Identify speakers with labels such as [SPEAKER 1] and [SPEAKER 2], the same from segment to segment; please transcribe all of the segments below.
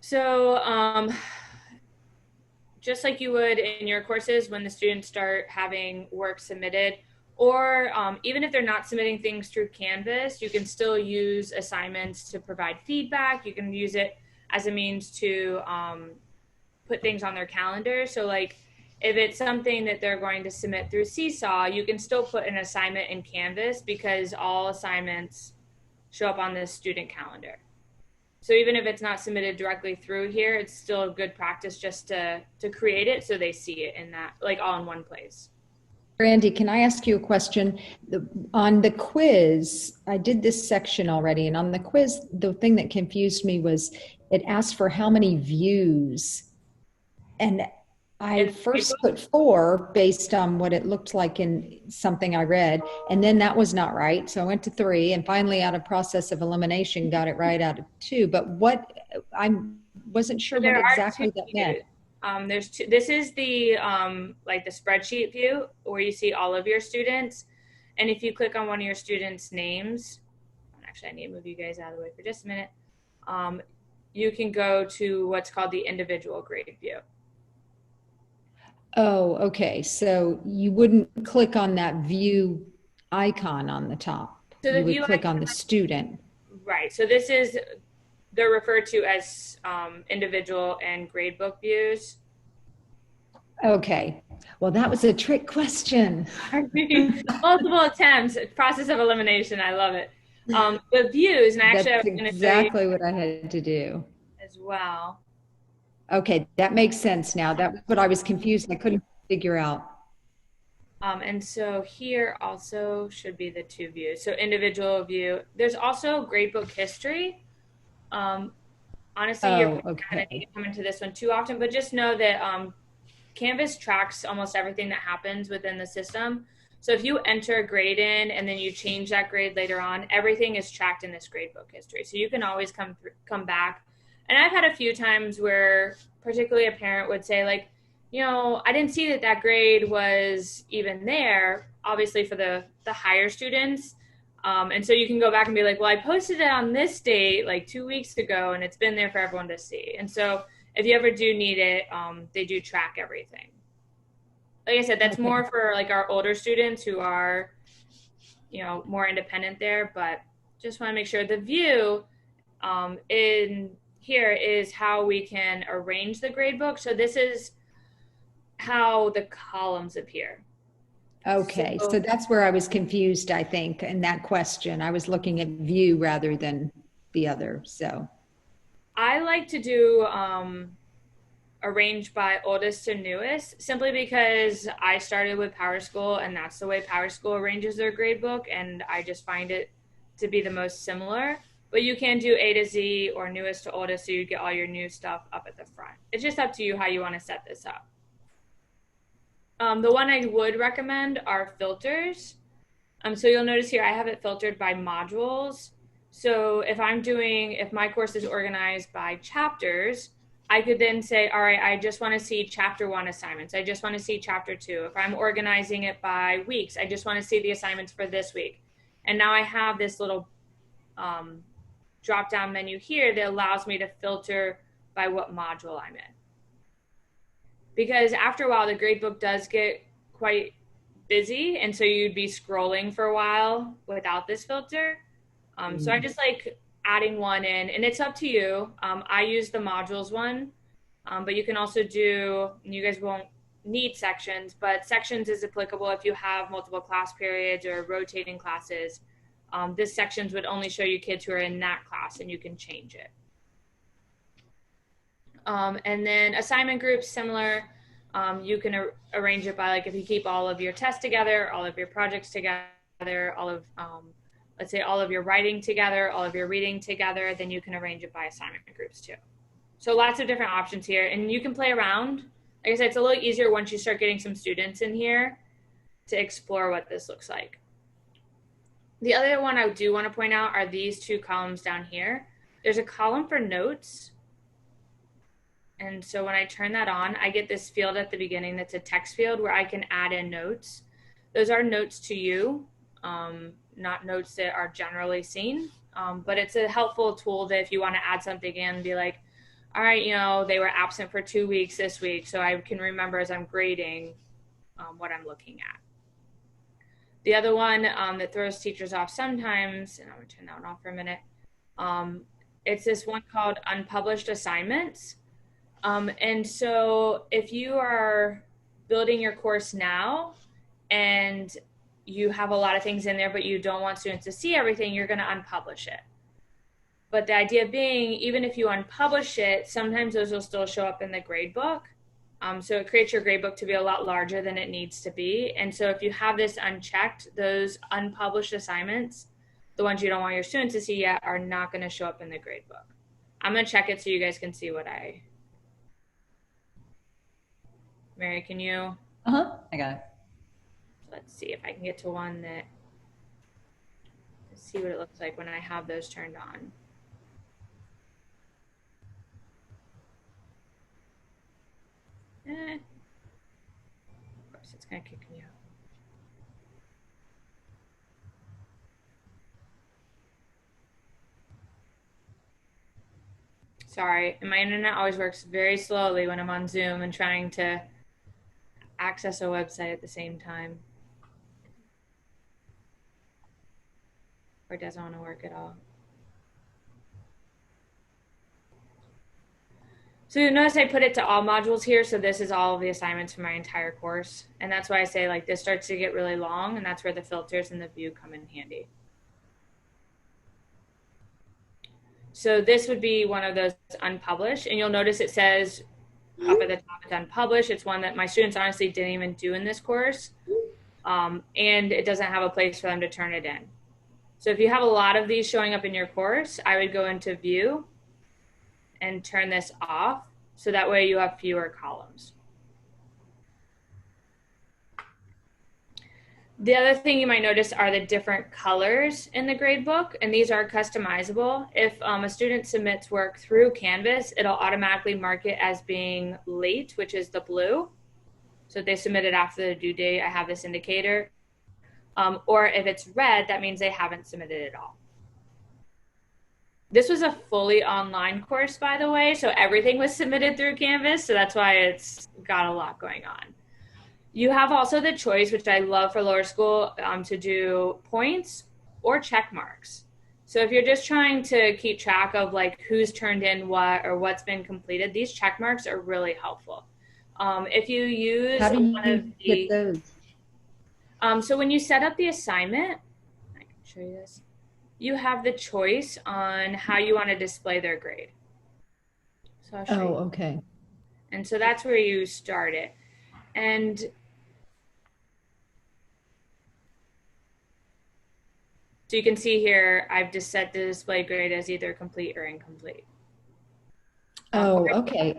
[SPEAKER 1] So, just like you would in your courses when the students start having work submitted, or even if they're not submitting things through Canvas, you can still use assignments to provide feedback. You can use it as a means to put things on their calendar. So, like, if it's something that they're going to submit through Seesaw, you can still put an assignment in Canvas because all assignments show up on the student calendar. So even if it's not submitted directly through here, it's still a good practice just to create it so they see it in that, like, all in one place.
[SPEAKER 2] Randy, can I ask you a question? On the quiz, I did this section already, and on the quiz, the thing that confused me was it asked for how many views. And I
[SPEAKER 1] And
[SPEAKER 2] first put four based on what it looked like in something I read, and then that was not right. So I went to three, and finally, out of process of elimination, got it right out of two. But what I wasn't sure
[SPEAKER 1] so
[SPEAKER 2] what
[SPEAKER 1] there are two
[SPEAKER 2] exactly that meant.
[SPEAKER 1] views. There's two. This is the like the spreadsheet view where you see all of your students, and if you click on one of your students' names, actually, I need to move you guys out of the way for just a minute. Um, you can go to what's called the individual grade view.
[SPEAKER 2] Oh, okay. So you wouldn't click on that view icon on the top.
[SPEAKER 1] So the
[SPEAKER 2] You would
[SPEAKER 1] view
[SPEAKER 2] click on the student.
[SPEAKER 1] right. So this is they're referred to as individual and gradebook views.
[SPEAKER 2] Okay. Well, that was a trick question.
[SPEAKER 1] Multiple attempts, process of elimination. I love it. The views, and actually, I
[SPEAKER 2] That's
[SPEAKER 1] was going to show you
[SPEAKER 2] exactly what I had to do.
[SPEAKER 1] as well.
[SPEAKER 2] Okay, that makes sense now. That was what I was confused. I couldn't figure out.
[SPEAKER 1] And so here also should be the two views. So individual view. There's also gradebook history. Um, honestly, you're
[SPEAKER 2] Oh,
[SPEAKER 1] kind of need
[SPEAKER 2] okay.
[SPEAKER 1] to come into this one too often, but just know that Canvas tracks almost everything that happens within the system. So if you enter a grade in and then you change that grade later on, everything is tracked in this gradebook history. So you can always come back. And I've had a few times where, particularly a parent would say, like, I didn't see that that grade was even there. Obviously, for the higher students. And so you can go back and be like, well, I posted it on this date like 2 weeks ago, and it's been there for everyone to see. And so if you ever do need it, they do track everything. Like I said, that's
[SPEAKER 2] Okay.
[SPEAKER 1] more for like our older students who are, more independent there. But just want to make sure the view in here is how we can arrange the grade book. So this is how the columns appear.
[SPEAKER 2] Okay. So
[SPEAKER 1] So
[SPEAKER 2] that's where I was confused, I think, in that question. I was looking at view rather than the other. So,
[SPEAKER 1] I like to do arranged by oldest to newest simply because I started with Power School and that's the way Power School arranges their grade book, and I just find it to be the most similar. But you can do A to Z or newest to oldest so you get all your new stuff up at the front. It's just up to you how you want to set this up. The one I would recommend are filters. So you'll notice here I have it filtered by modules. So if my course is organized by chapters, I could then say, all right, I just want to see chapter one assignments. I just want to see chapter two. If I'm organizing it by weeks, I just want to see the assignments for this week. And now I have this little um, drop down menu here that allows me to filter by what module I'm in. Because after a while, the gradebook does get quite busy, and so you'd be scrolling for a while without this filter. So I
[SPEAKER 2] mm,
[SPEAKER 1] just like adding one in, and it's up to you. I use the modules one, but you can also do. You guys won't need sections, but sections is applicable if you have multiple class periods or rotating classes. This sections would only show you kids who are in that class, and you can change it. And then assignment groups, similar. You can arrange it by, like, if you keep all of your tests together, all of your projects together, let's say all of your writing together, all of your reading together, then you can arrange it by assignment groups too. So lots of different options here, and you can play around. Like I said, it's a little easier once you start getting some students in here to explore what this looks like. The other one I do want to point out are these two columns down here. There's a column for notes. And so when I turn that on, I get this field at the beginning that's a text field where I can add in notes. Those are notes to you, not notes that are generally seen. But it's a helpful tool that if you want to add something in, be like, all right, they were absent for 2 weeks this week, so I can remember as I'm grading what I'm looking at. The other one that throws teachers off sometimes, and I'm going to turn that one off for a minute, it's this one called unpublished assignments. And so if you are building your course now and you have a lot of things in there, but you don't want students to see everything, you're going to unpublish it. But the idea being, even if you unpublish it, sometimes those will still show up in the grade book. So it creates your grade book to be a lot larger than it needs to be. And so if you have this unchecked, those unpublished assignments, the ones you don't want your students to see yet, are not going to show up in the grade book. I'm going to check it so you guys can see what Mary, can you?
[SPEAKER 3] I got it.
[SPEAKER 1] Let's see if I can get to one that, see what it looks like when I have those turned on. Of course, it's going to kick me out. Sorry, and my internet always works very slowly when I'm on Zoom and trying to access a website at the same time. Or it doesn't want to work at all. So you notice I put it to all modules here, so this is all of the assignments for my entire course. And that's why I say like this starts to get really long, and that's where the filters and the view come in handy. So this would be one of those unpublished, and you'll notice it says up at the top it's unpublished. It's one that my students honestly didn't even do in this course, and it doesn't have a place for them to turn it in. So if you have a lot of these showing up in your course, I would go into view and turn this off, so that way you have fewer columns. The other thing you might notice are the different colors in the gradebook, and these are customizable. If a student submits work through Canvas, it'll automatically mark it as being late, which is the blue. So if they submit it after the due date, I have this indicator. Or if it's red, that means they haven't submitted at all. This was a fully online course, by the way, so everything was submitted through Canvas, so that's why it's got a lot going on. You have also the choice, which I love for lower school, to do points or check marks. So if you're just trying to keep track of like who's turned in what or what's been completed, these check marks are really helpful. If you use
[SPEAKER 2] How do you get those?
[SPEAKER 1] So when you set up the assignment, I can show you this. You have the choice on how you want to display their grade. So I'll show you.
[SPEAKER 2] Okay.
[SPEAKER 1] And so that's where you start it. And so you can see here, I've just set the display grade as either complete or incomplete.
[SPEAKER 2] Okay.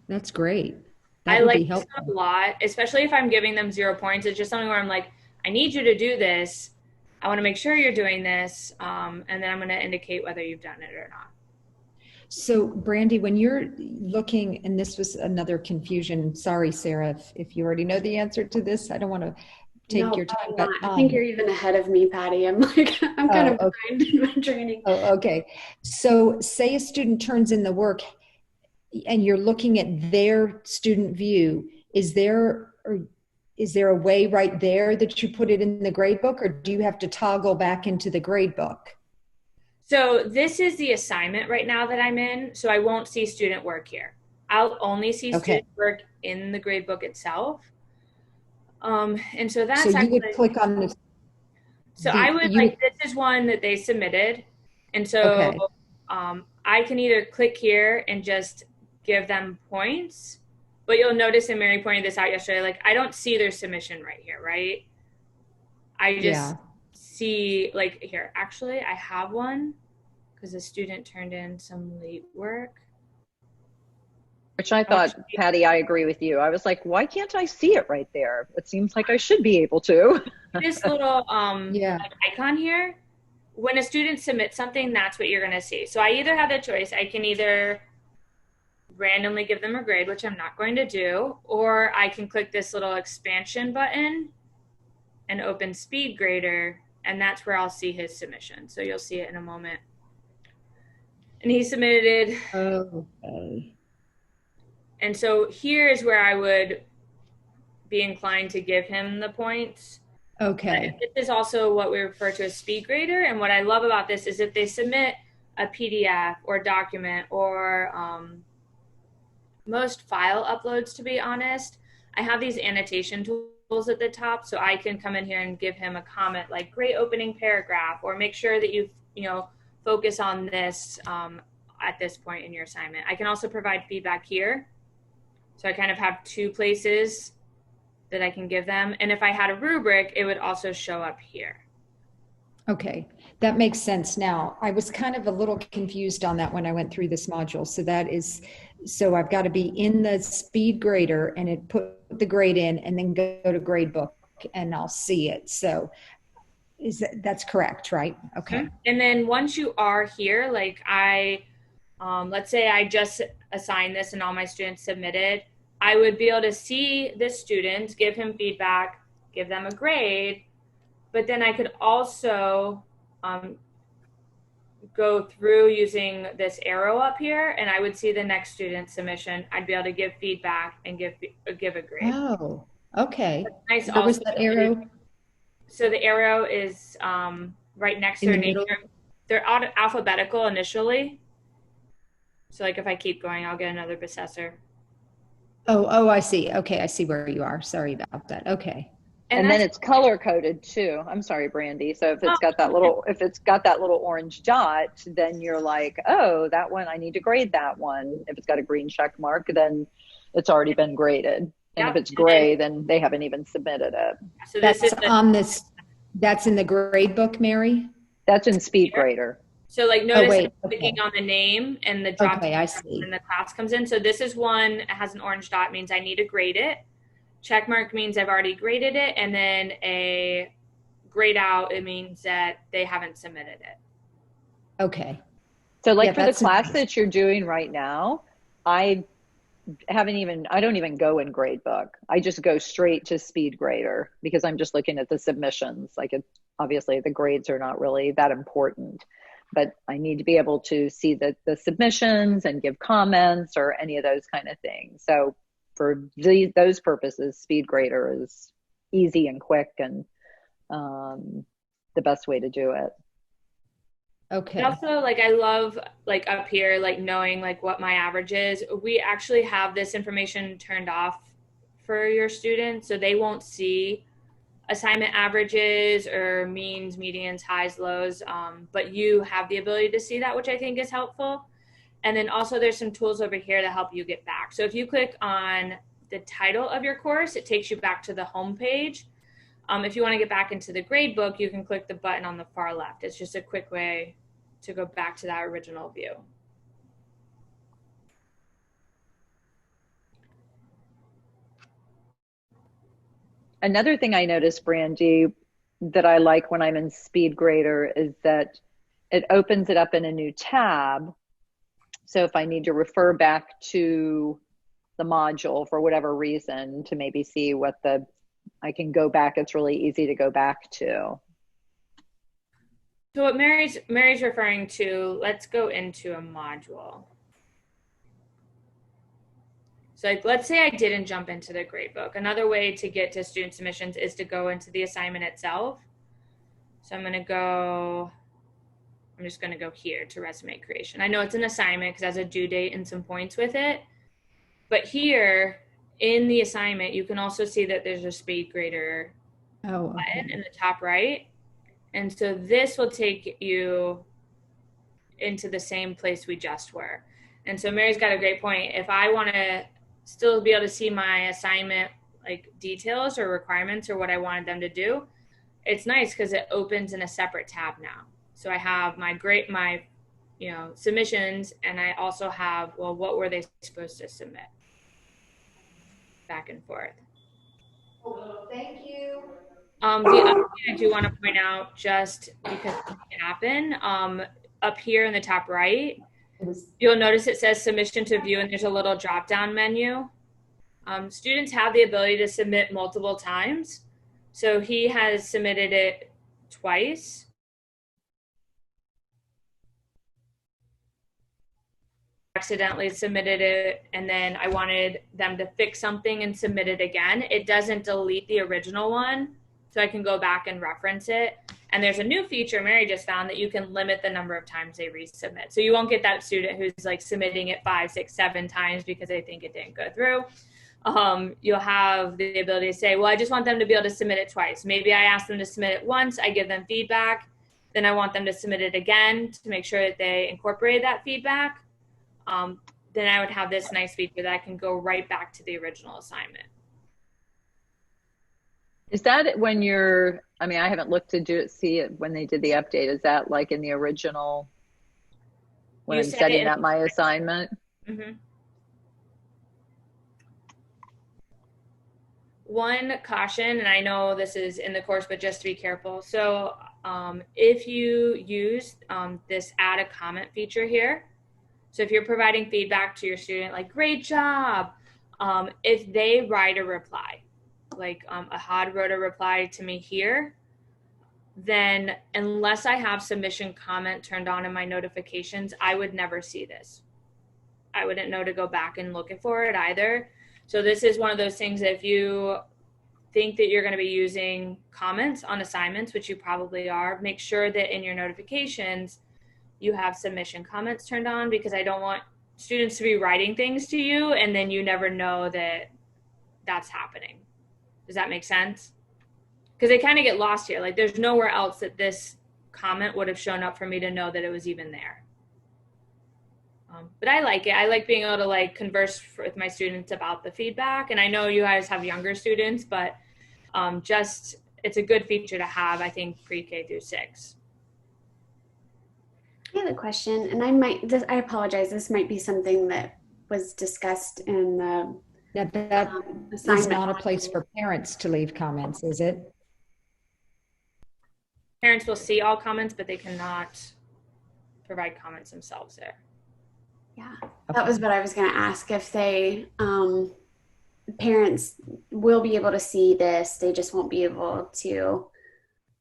[SPEAKER 2] That's great.
[SPEAKER 1] I like this a lot, especially if I'm giving them 0 points. It's just something where I'm like, I need you to do this. I want to make sure you're doing this. And then I'm going to indicate whether you've done it or not.
[SPEAKER 2] So Brandy, when you're looking, and this was another confusion, sorry, Sarah, if you already know the answer to this, I don't want to take your time. But
[SPEAKER 4] I think you're even ahead of me, Patty. I'm kind of behind in my training.
[SPEAKER 2] Oh, okay. So say a student turns in the work and you're looking at their student view. Is there a way right there that you put it in the grade book, or do you have to toggle back into the grade book?
[SPEAKER 1] So this is the assignment right now that I'm in, so I won't see student work here. I'll only see student work in the grade book itself. And so that's
[SPEAKER 2] so you would click on this.
[SPEAKER 1] So I would this is one that they submitted. And so I can either click here and just give them points, but you'll notice, and Mary pointed this out yesterday, like I don't see their submission right here, right? I just see like here, actually I have one because a student turned in some late work.
[SPEAKER 3] Which I thought, Patty, I agree with you. I was like, why can't I see it right there? It seems like I should be able to.
[SPEAKER 1] This little like icon here, when a student submits something, that's what you're going to see. So I either have the choice, I can either randomly give them a grade, which I'm not going to do, or I can click this little expansion button and open Speed Grader, and that's where I'll see his submission. So you'll see it in a moment. and he submitted.
[SPEAKER 2] Okay.
[SPEAKER 1] And so here is where I would be inclined to give him the points.
[SPEAKER 2] Okay.
[SPEAKER 1] But this is also what we refer to as speed grader. And what I love about this is if they submit a PDF or document or most file uploads, to be honest, I have these annotation tools at the top, so I can come in here and give him a comment like great opening paragraph, or make sure that you focus on this at this point in your assignment. I can also provide feedback here. So I kind of have two places that I can give them. And if I had a rubric, it would also show up here.
[SPEAKER 2] Okay, that makes sense now. I was kind of a little confused on that when I went through this module. So I've got to be in the speed grader and it put the grade in and then go to gradebook and I'll see it. So that's correct, right? Okay.
[SPEAKER 1] And then once you are here, like let's say I just assigned this and all my students submitted, I would be able to see this student, give him feedback, give them a grade, but then I could also go through using this arrow up here, and I would see the next student submission. I'd be able to give feedback and give a grade.
[SPEAKER 2] Oh, okay.
[SPEAKER 1] Nice.
[SPEAKER 2] Where was that arrow?
[SPEAKER 1] So the arrow is right next to their name. They're alphabetical initially. So like if I keep going, I'll get another assessor.
[SPEAKER 2] Oh, I see. Okay, I see where you are. Sorry about that. Okay.
[SPEAKER 3] And then it's color coded too. I'm sorry, Brandy. So if it's got that little orange dot, then you're like, oh, that one, I need to grade that one. If it's got a green check mark, then it's already been graded. And if it's gray, then they haven't even submitted it.
[SPEAKER 2] So that's in the grade book, Mary?
[SPEAKER 3] That's in SpeedGrader.
[SPEAKER 1] So like notice clicking on the name and the drop
[SPEAKER 2] down and
[SPEAKER 1] the class comes in. So this is one, it has an orange dot, means I need to grade it. Check mark means I've already graded it. And then a grayed out, it means that they haven't submitted it.
[SPEAKER 2] Okay.
[SPEAKER 3] So like for the class that you're doing right now, I don't even go in gradebook. I just go straight to SpeedGrader because I'm just looking at the submissions. Obviously the grades are not really that important, but I need to be able to see the submissions and give comments or any of those kind of things. So for those purposes, SpeedGrader is easy and quick and the best way to do it.
[SPEAKER 2] Okay.
[SPEAKER 1] And also, I love up here, knowing what my average is. We actually have this information turned off for your students, so they won't see assignment averages or means, medians, highs, lows, but you have the ability to see that, which I think is helpful. And then also there's some tools over here to help you get back. So if you click on the title of your course, it takes you back to the home page. If you want to get back into the grade book, you can click the button on the far left. It's just a quick way to go back to that original view.
[SPEAKER 3] Another thing I noticed, Brandy, that I like when I'm in SpeedGrader is that it opens it up in a new tab. So if I need to refer back to the module for whatever reason to maybe see I can go back, it's really easy to go back to.
[SPEAKER 1] So what Mary's referring to, let's go into a module. So let's say I didn't jump into the gradebook. Another way to get to student submissions is to go into the assignment itself. So I'm just going to go here to resume creation. I know it's an assignment because it has a due date and some points with it. But here in the assignment, you can also see that there's a SpeedGrader button in the top right. And so this will take you into the same place we just were. And so Mary's got a great point. If I want to still be able to see my assignment details or requirements or what I wanted them to do, it's nice because it opens in a separate tab now. So I have my submissions, and I also have, what were they supposed to submit? Back and forth.
[SPEAKER 2] Thank you.
[SPEAKER 1] The other thing I do want to point out, just because it can happen, up here in the top right, you'll notice it says submission to view, and there's a little drop-down menu. Students have the ability to submit multiple times. So he has submitted it twice. accidentally submitted it and then I wanted them to fix something and submit it again, it doesn't delete the original one. So I can go back and reference it. And there's a new feature Mary just found that you can limit the number of times they resubmit. So you won't get that student who's like submitting it 5, 6, 7 times because they think it didn't go through. You'll have the ability to say, well, I just want them to be able to submit it twice. Maybe I ask them to submit it once, I give them feedback. Then I want them to submit it again to make sure that they incorporated that feedback. Then I would have this nice feature that I can go right back to the original assignment.
[SPEAKER 3] Is that when you're, I mean, I haven't looked to see it when they did the update. Is that like in the original, when I'm setting up my assignment?
[SPEAKER 1] Mm-hmm. One caution, and I know this is in the course, but just to be careful. So if you use this add a comment feature here, so if you're providing feedback to your student, like, great job, if they write a reply, like Ahad wrote a reply to me here, then unless I have submission comment turned on in my notifications, I would never see this. I wouldn't know to go back and look for it either. So this is one of those things that if you think that you're going to be using comments on assignments, which you probably are, make sure that in your notifications you have submission comments turned on, because I don't want students to be writing things to you and then you never know that that's happening. Does that make sense? Because they kind of get lost here. Like, there's nowhere else that this comment would have shown up for me to know that it was even there. But I like it. I like being able to like converse with my students about the feedback. And I know you guys have younger students, but just it's a good feature to have, I think, pre-K through 6.
[SPEAKER 4] I have a question, and I apologize. This might be something that was discussed in the
[SPEAKER 2] That is not a place for parents to leave comments, is it?
[SPEAKER 1] Parents will see all comments, but they cannot provide comments themselves there.
[SPEAKER 4] Yeah, that was what I was going to ask. If they, parents will be able to see this, they just won't be able to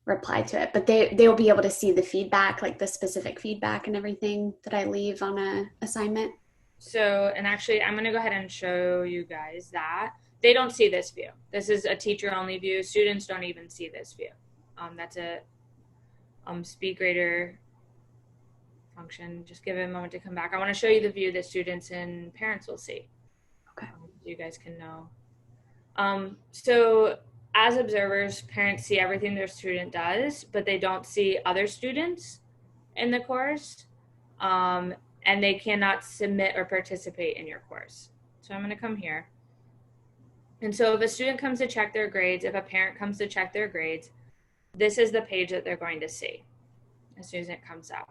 [SPEAKER 4] reply to it. But they'll be able to see the feedback, like the specific feedback and everything that I leave on a assignment.
[SPEAKER 1] So, and actually, I'm going to go ahead and show you guys that. They don't see this view. This is a teacher-only view. Students don't even see this view. That's a SpeedGrader function. Just give it a moment to come back. I want to show you the view that students and parents will see.
[SPEAKER 4] Okay.
[SPEAKER 1] So you guys can know. So as observers, parents see everything their student does, but they don't see other students in the course. And they cannot submit or participate in your course. So I'm going to come here. And so if a student comes to check their grades, if a parent comes to check their grades, this is the page that they're going to see as soon as it comes out.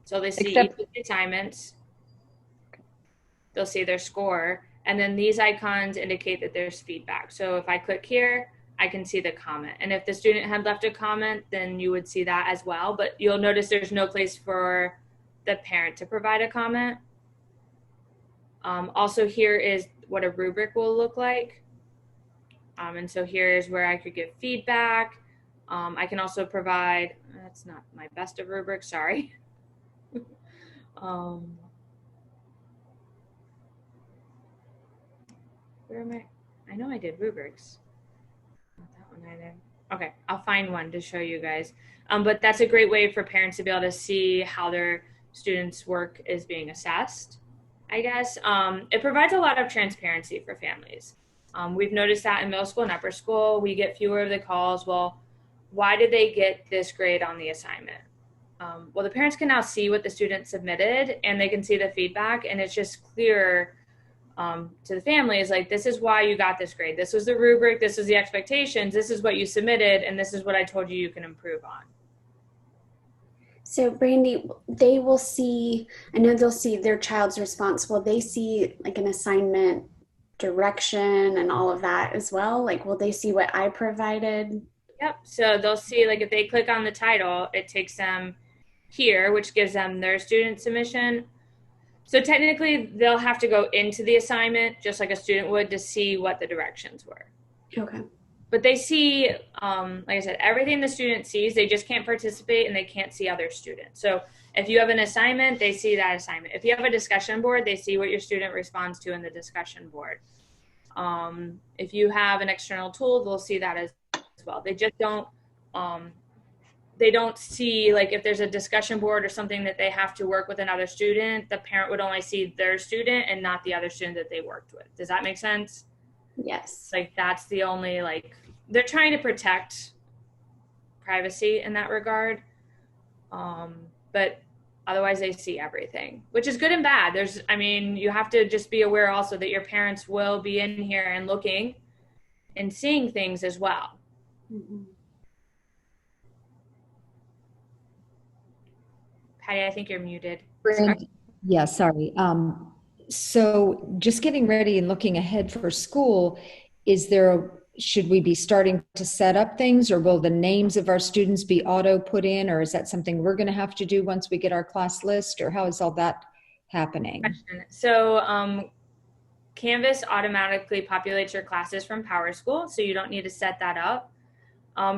[SPEAKER 1] So they see each of the assignments, they'll see their score, and then these icons indicate that there's feedback. So if I click here, I can see the comment. And if the student had left a comment, then you would see that as well. But you'll notice there's no place for the parent to provide a comment. Also, here is what a rubric will look like. And so here is where I could give feedback. I can also provide, that's not my best of rubrics, sorry. Where am I? I know I did rubrics. Not that one either. Okay, I'll find one to show you guys. But that's a great way for parents to be able to see how their students' work is being assessed, I guess. It provides a lot of transparency for families. We've noticed that in middle school and upper school, we get fewer of the calls, well, why did they get this grade on the assignment? Well, the parents can now see what the student submitted and they can see the feedback, and it's just clear to the families, like, this is why you got this grade. This was the rubric, this was the expectations, this is what you submitted, and this is what I told you you can improve on.
[SPEAKER 4] So Brandy, they will see, I know they'll see their child's response. Will they see like an assignment direction and all of that as well? Like, will they see what I provided?
[SPEAKER 1] Yep. So they'll see, like, if they click on the title, it takes them here, which gives them their student submission. So technically they'll have to go into the assignment just like a student would to see what the directions were.
[SPEAKER 4] Okay.
[SPEAKER 1] But they see, like I said, everything the student sees. They just can't participate and they can't see other students. So If you have an assignment, they see that assignment. If you have a discussion board, they see what your student responds to in the discussion board. If you have an external tool, they'll see that as well. They just don't, they don't see, like, if there's a discussion board or something that they have to work with another student, the parent would only see their student and not the other student that they worked with. Does that make sense?
[SPEAKER 4] Yes.
[SPEAKER 1] Like, that's the only, like, they're trying to protect privacy in that regard. But otherwise they see everything, which is good and bad. You have to just be aware also that your parents will be in here and looking and seeing things as well.
[SPEAKER 4] Mm-hmm.
[SPEAKER 1] Patty, I think you're muted.
[SPEAKER 2] Yeah, sorry. So just getting ready and looking ahead for school, should we be starting to set up things, or will the names of our students be auto put in, or is that something we're going to have to do once we get our class list, or how is all that happening?
[SPEAKER 1] So Canvas automatically populates your classes from PowerSchool, so you don't need to set that up.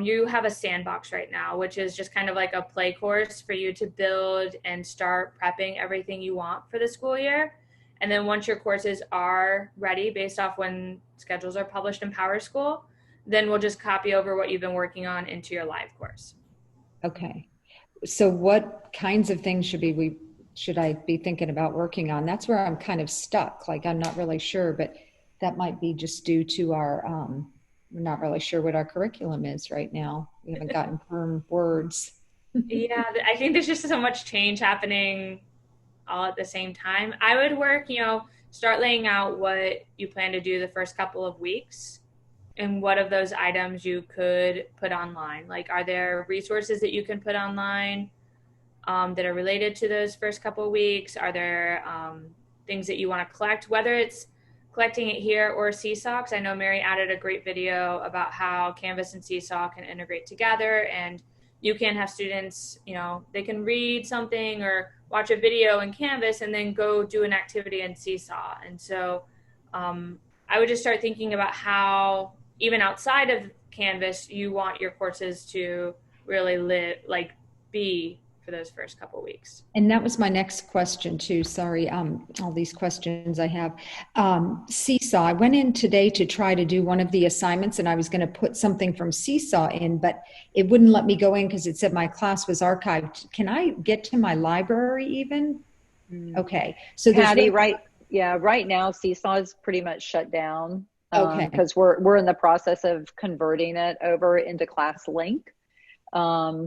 [SPEAKER 1] You have a sandbox right now, which is just kind of like a play course for you to build and start prepping everything you want for the school year. And then once your courses are ready, based off when schedules are published in PowerSchool, then we'll just copy over what you've been working on into your live course.
[SPEAKER 2] Okay. So what kinds of things should I be thinking about working on? That's where I'm kind of stuck. Like, I'm not really sure, but that might be just due to we're not really sure what our curriculum is right now. We haven't gotten firm words.
[SPEAKER 1] Yeah, I think there's just so much change happening all at the same time. I would work, start laying out what you plan to do the first couple of weeks and what of those items you could put online. Like, are there resources that you can put online that are related to those first couple of weeks? Are there things that you want to collect, whether it's collecting it here or Seesaw? Because I know Mary added a great video about how Canvas and Seesaw can integrate together, and you can have students, they can read something or watch a video in Canvas and then go do an activity in Seesaw. And so I would just start thinking about how, even outside of Canvas, you want your courses to really be for those first couple of weeks.
[SPEAKER 2] And that was my next question too. Sorry, all these questions I have. Seesaw, I went in today to try to do one of the assignments, and I was going to put something from Seesaw in, but it wouldn't let me go in because it said my class was archived. Can I get to my library even? Okay. So
[SPEAKER 3] Patty, right now Seesaw is pretty much shut down.
[SPEAKER 2] Okay.
[SPEAKER 3] Because we're in the process of converting it over into ClassLink.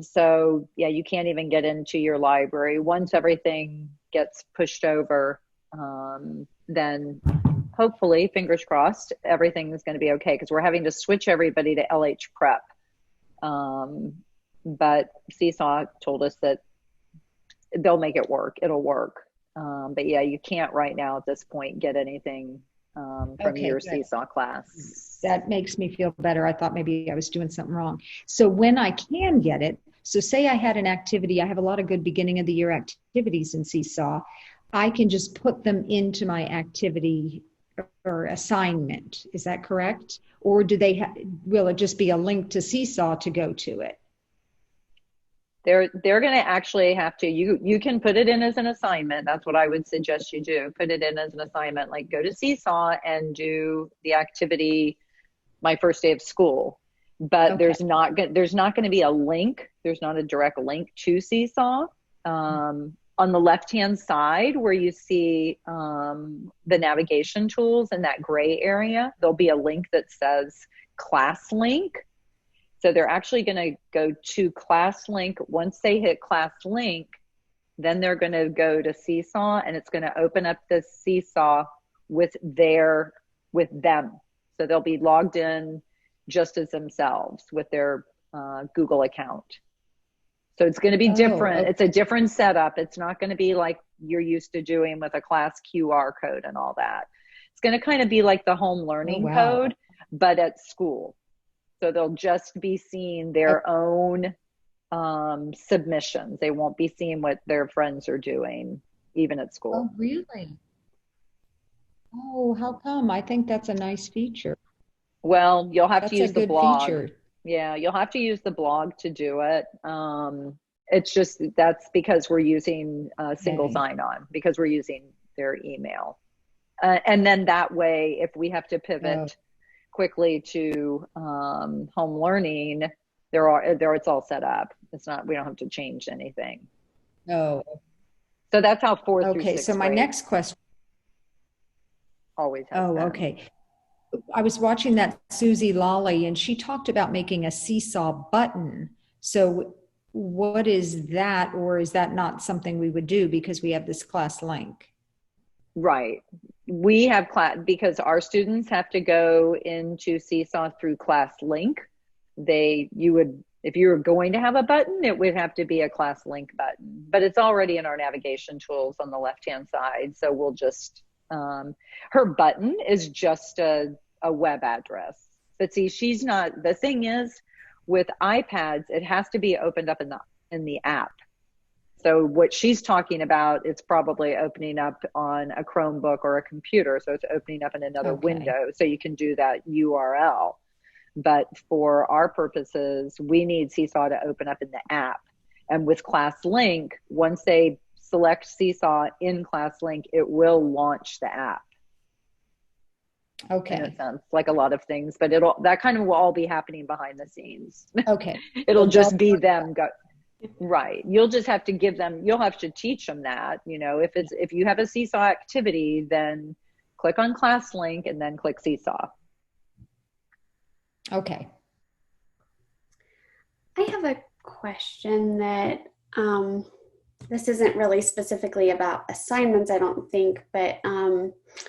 [SPEAKER 3] So yeah, you can't even get into your library. Once everything gets pushed over, then hopefully, fingers crossed, everything is going to be okay, because we're having to switch everybody to LH Prep. But Seesaw told us that they'll make it work. It'll work. But yeah, you can't right now at this point get anything from your Seesaw class.
[SPEAKER 2] That makes me feel better. I thought maybe I was doing something wrong. So when I can get it, so say I had an activity, I have a lot of good beginning of the year activities in Seesaw. I can just put them into my activity or assignment. Is that correct? Or will it just be a link to Seesaw to go to it?
[SPEAKER 3] They're going to actually have to, you can put it in as an assignment. That's what I would suggest you do. Put it in as an assignment, like go to Seesaw and do the activity my first day of school. But
[SPEAKER 2] Okay.
[SPEAKER 3] there's not going to be a link. There's not a direct link to Seesaw. On the left-hand side where you see the navigation tools in that gray area, there'll be a link that says ClassLink. So they're actually going to go to ClassLink. Once they hit ClassLink, then they're going to go to Seesaw, and it's going to open up the Seesaw with them. So they'll be logged in just as themselves with their Google account. So it's going to be different.
[SPEAKER 2] Okay.
[SPEAKER 3] It's a different setup. It's not going to be like you're used to doing with a class QR code and all that. It's going to kind of be like the home learning code, but at school. So they'll just be seeing their own submissions. They won't be seeing what their friends are doing, even at school.
[SPEAKER 2] Oh, really? Oh, how come? I think that's a nice feature.
[SPEAKER 3] Well, you'll have
[SPEAKER 2] That's
[SPEAKER 3] to use
[SPEAKER 2] a
[SPEAKER 3] the
[SPEAKER 2] good
[SPEAKER 3] blog.
[SPEAKER 2] feature.
[SPEAKER 3] Yeah, you'll have to use the blog to do it. It's just, that's because we're using single
[SPEAKER 2] Okay.
[SPEAKER 3] sign-on, because we're using their email. And then that way, if we have to pivot quickly to home learning, it's all set up. It's not, we don't have to change anything.
[SPEAKER 2] Oh,
[SPEAKER 3] So that's how 4th through
[SPEAKER 2] okay.
[SPEAKER 3] 6th
[SPEAKER 2] So my
[SPEAKER 3] grade
[SPEAKER 2] next question.
[SPEAKER 3] always has
[SPEAKER 2] Oh,
[SPEAKER 3] been.
[SPEAKER 2] okay. I was watching that Susie Lawley, and she talked about making a seesaw button. So what is that, or is that not something we would do because we have this class link?
[SPEAKER 3] Right. We have class, because our students have to go into Seesaw through Class Link. If you were going to have a button, it would have to be a Class Link button, but it's already in our navigation tools on the left-hand side. So we'll just, her button is just a web address. But see, the thing is, with iPads, it has to be opened up in the app. So what she's talking about, it's probably opening up on a Chromebook or a computer. So it's opening up in another window, so you can do that URL. But for our purposes, we need Seesaw to open up in the app. And with Class Link, once they select Seesaw in Class Link, it will launch the app.
[SPEAKER 2] Okay.
[SPEAKER 3] In a sense, like a lot of things, but that kind of will all be happening behind the scenes.
[SPEAKER 2] Okay.
[SPEAKER 3] It'll just be them go. Right. You'll just have to you'll have to teach them that, if you have a Seesaw activity, then click on Class Link and then click Seesaw.
[SPEAKER 2] Okay.
[SPEAKER 4] I have a question that this isn't really specifically about assignments, I don't think, but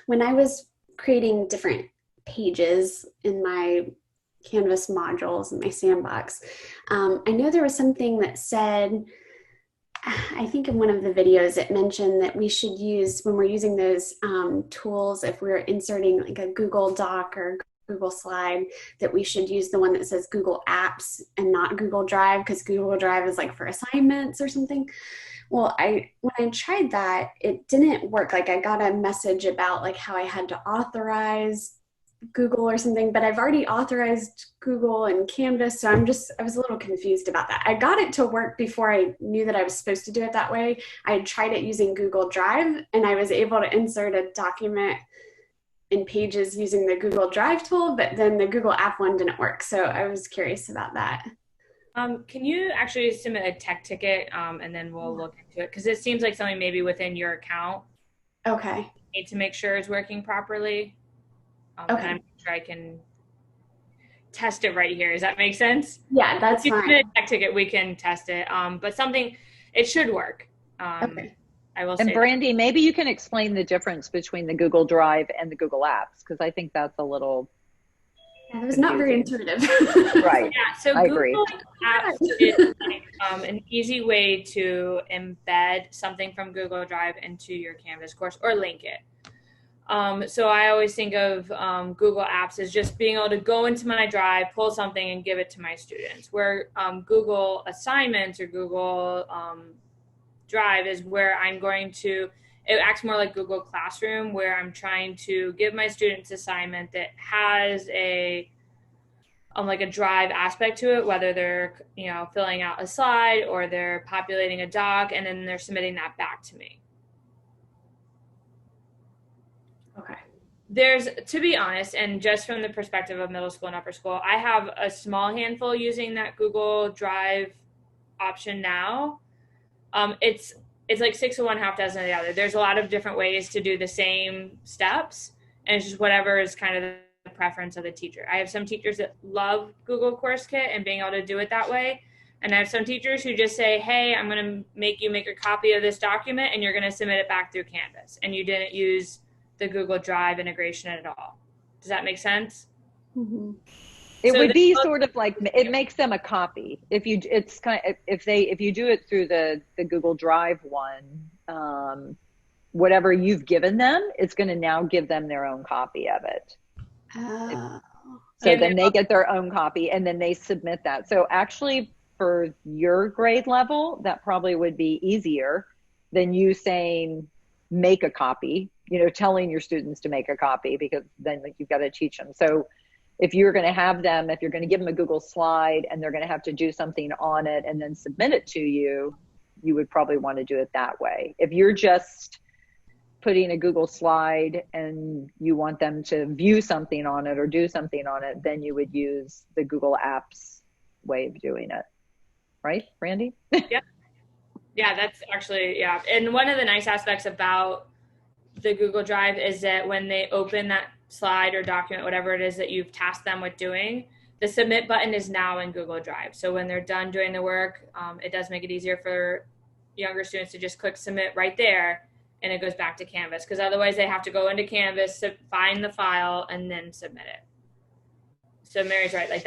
[SPEAKER 4] when I was creating different pages in my Canvas modules in my sandbox, I know there was something that said, I think in one of the videos it mentioned that we should use, when we're using those tools, if we're inserting like a Google Doc or Google Slide, that we should use the one that says Google Apps and not Google Drive, because Google Drive is like for assignments or something. Well, when I tried that, it didn't work. Like I got a message about like how I had to authorize Google or something, but I've already authorized Google and Canvas. So I was a little confused about that. I got it to work before I knew that I was supposed to do it that way. I had tried it using Google Drive, and I was able to insert a document in Pages using the Google Drive tool, but then the Google app one didn't work. So I was curious about that.
[SPEAKER 1] Can you actually submit a tech ticket and then we'll look into it? Because it seems like something maybe within your account.
[SPEAKER 4] Okay.
[SPEAKER 1] You need to make sure it's working properly.
[SPEAKER 4] Okay.
[SPEAKER 1] And I'm sure I can test it right here. Does that make sense?
[SPEAKER 4] Yeah, that's
[SPEAKER 1] if you
[SPEAKER 4] fine.
[SPEAKER 1] submit a tech ticket, we can test it. But it should work.
[SPEAKER 4] Okay.
[SPEAKER 1] I will
[SPEAKER 3] And
[SPEAKER 1] say
[SPEAKER 3] Brandy, maybe you can explain the difference between the Google Drive and the Google Apps, because I think that's a little.
[SPEAKER 4] Yeah, that was not very intuitive.
[SPEAKER 3] Right.
[SPEAKER 1] Yeah, so
[SPEAKER 3] I
[SPEAKER 1] Google
[SPEAKER 3] agree.
[SPEAKER 1] Apps is like, an easy way to embed something from Google Drive into your Canvas course or link it. So I always think of Google Apps as just being able to go into my Drive, pull something, and give it to my students. Where Google Assignments or Google Drive is where it acts more like Google Classroom, where I'm trying to give my students assignment that has like a Drive aspect to it, whether they're filling out a slide or they're populating a doc, and then they're submitting that back to me.
[SPEAKER 4] Okay.
[SPEAKER 1] To be honest, and just from the perspective of middle school and upper school, I have a small handful using that Google Drive option now. It's like 6 of one, half dozen of the other. There's a lot of different ways to do the same steps, and it's just whatever is kind of the preference of the teacher. I have some teachers that love Google Course Kit and being able to do it that way. And I have some teachers who just say, hey, I'm going to make you make a copy of this document and you're going to submit it back through Canvas. And you didn't use the Google Drive integration at all. Does that make sense?
[SPEAKER 4] Mm-hmm.
[SPEAKER 3] It would be sort of like, it makes them a copy. If you do it through the Google Drive one, whatever you've given them, it's going to now give them their own copy of it.
[SPEAKER 4] Oh.
[SPEAKER 3] So then they get their own copy and then they submit that. So actually for your grade level, that probably would be easier than you saying, make a copy, telling your students to make a copy, because then you've got to teach them. So if you're going to have them, if you're going to give them a Google slide and they're going to have to do something on it and then submit it to you, you would probably want to do it that way. If you're just putting a Google slide and you want them to view something on it or do something on it, then you would use the Google Apps way of doing it. Right, Brandy?
[SPEAKER 1] Yeah. Yeah, that's actually, yeah. And one of the nice aspects about the Google Drive is that when they open that slide or document, whatever it is that you've tasked them with doing, the submit button is now in Google Drive. So when they're done doing the work, it does make it easier for younger students to just click submit right there, and it goes back to Canvas, because otherwise they have to go into Canvas, find the file, and then submit it. So Mary's right, like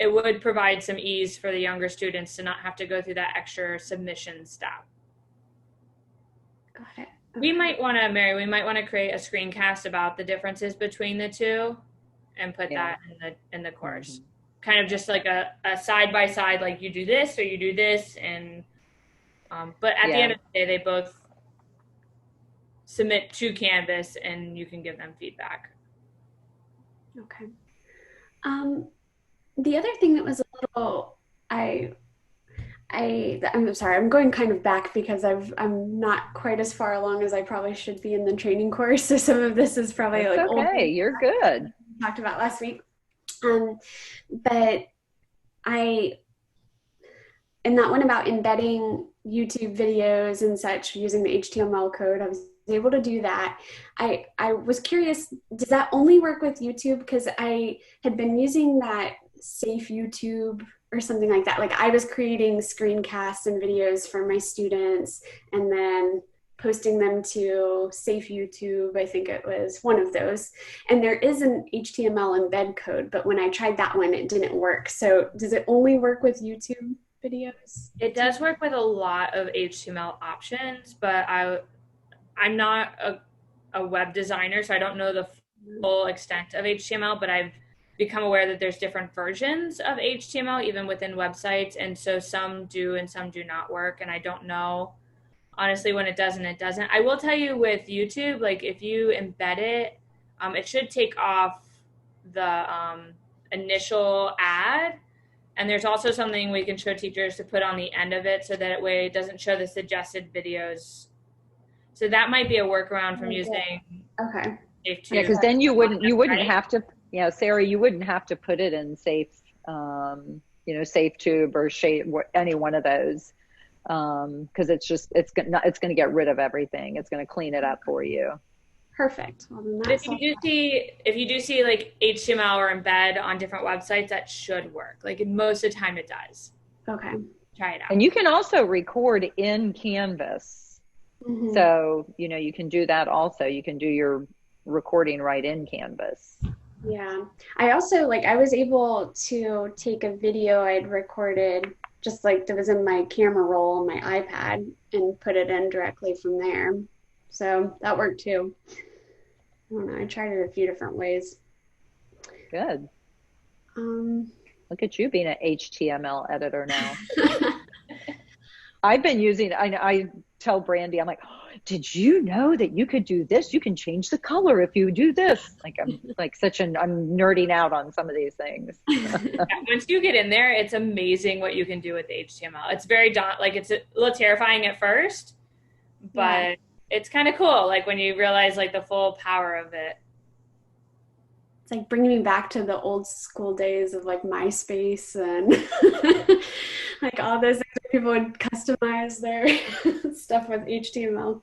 [SPEAKER 1] it would provide some ease for the younger students to not have to go through that extra submission step.
[SPEAKER 4] Got it.
[SPEAKER 1] We might want to, Mary, create a screencast about the differences between the two and put that in the course. Kind of just like a side by side, like you do this or you do this, and but at the end of the day, they both submit to Canvas and you can give them feedback.
[SPEAKER 4] Okay. The other thing that was a little, I'm sorry, I'm going kind of back because I'm not quite as far along as I probably should be in the training course. So some of this is probably
[SPEAKER 3] It's
[SPEAKER 4] like
[SPEAKER 3] okay, you're good.
[SPEAKER 4] We talked about last week. But in that one about embedding YouTube videos and such using the HTML code, I was able to do that. I was curious, does that only work with YouTube? Because I had been using that Safe YouTube or something like that. Like I was creating screencasts and videos for my students and then posting them to Safe YouTube. I think it was one of those. And there is an HTML embed code, but when I tried that one, it didn't work. So does it only work with YouTube videos?
[SPEAKER 1] It does work with a lot of HTML options, but I'm not a web designer, so I don't know the full extent of HTML, but I've become aware that there's different versions of HTML even within websites, and so some do and some do not work, and I don't know honestly when it does and it doesn't. I will tell you with YouTube, like if you embed it, it should take off the initial ad, and there's also something we can show teachers to put on the end of it so that way it doesn't show the suggested videos. So that might be a workaround from using
[SPEAKER 4] Okay.
[SPEAKER 1] Safe
[SPEAKER 3] Yeah, because then you wouldn't have to, Sarah, you wouldn't have to put it in Safe, SafeTube or any one of those, because it's going to get rid of everything. It's going to clean it up for you.
[SPEAKER 4] Perfect. Well, then
[SPEAKER 1] But if you do see like HTML or embed on different websites, that should work. Like most of the time, it does.
[SPEAKER 4] Okay.
[SPEAKER 1] Try it out.
[SPEAKER 3] And you can also record in Canvas.
[SPEAKER 4] Mm-hmm.
[SPEAKER 3] So, you can do that also. You can do your recording right in Canvas.
[SPEAKER 4] Yeah. I also, I was able to take a video I'd recorded just like that was in my camera roll on my iPad and put it in directly from there. So that worked too. I don't know. I tried it a few different ways.
[SPEAKER 3] Good. Look at you being an HTML editor now. I've been using, I tell Brandy, I'm like, oh, did you know that you could do this? You can change the color if you do this. I'm nerding out on some of these things.
[SPEAKER 1] Once you get in there, it's amazing what you can do with HTML. It's very it's a little terrifying at first, but it's kind of cool. Like when you realize the full power of it.
[SPEAKER 4] It's like bringing me back to the old school days of MySpace and all those things where people would customize their stuff with HTML.